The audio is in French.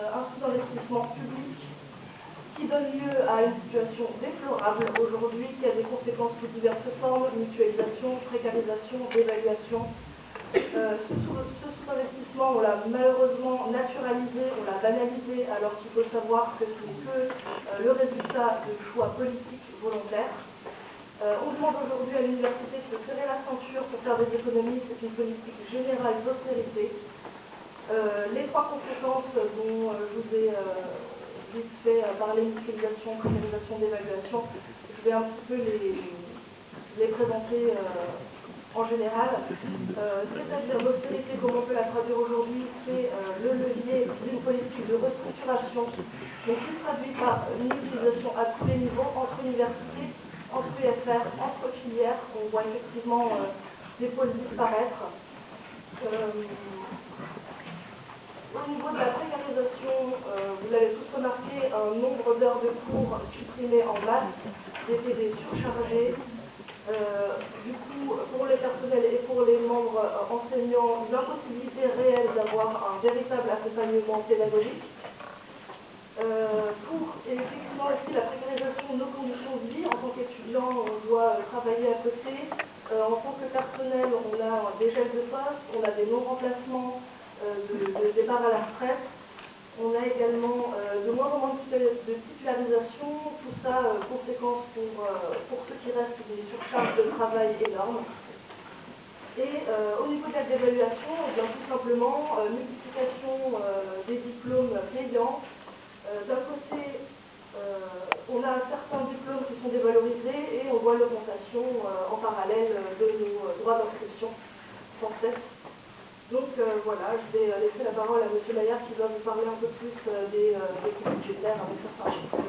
un sous-investissement public qui donne lieu à une situation déplorable aujourd'hui, qui a des conséquences sous diverses formes: mutualisation, précarisation, dévaluation. Ce sous-investissement, on l'a malheureusement naturalisé, on l'a banalisé, alors qu'il faut savoir que ce n'est que le résultat de choix politiques volontaires. On demande aujourd'hui à l'université de se serrer la ceinture pour faire des économies. C'est une politique générale d'austérité. Les trois conséquences dont je vous ai vite fait parler: mutualisation, précarisation, dévaluation, je vais un petit peu les présenter en général. C'est-à-dire l'austérité, comme on peut la traduire aujourd'hui, c'est le levier d'une politique de restructuration, mais qui se traduit par une utilisation à tous les niveaux, entre universités, entre UFR, entre filières. On voit effectivement des pôles disparaître. Au niveau de la précarisation, vous l'avez tous remarqué, un nombre d'heures de cours supprimées en masse, des PD surchargés. Du coup, pour les personnels et pour les membres enseignants, une impossibilité réelle d'avoir un véritable accompagnement pédagogique. Et effectivement aussi la précarisation de nos conditions de vie. En tant qu'étudiant, on doit travailler à côté. En tant que personnel, on a des gels de poste, on a des non-remplacements de départ à la retraite. On a également de moins en moins de titularisation. Tout ça, conséquence pour ceux qui restent, des surcharges de travail énormes. Et au niveau de la dévaluation, bien tout simplement, multiplication des diplômes payants. D'un côté, on a certains diplômes qui sont dévalorisés et on voit l'augmentation en parallèle de nos droits d'inscription sans cesse. Donc voilà, je vais laisser la parole à M. Maillard qui va vous parler un peu plus des coûts budgétaires avec certains chiffres.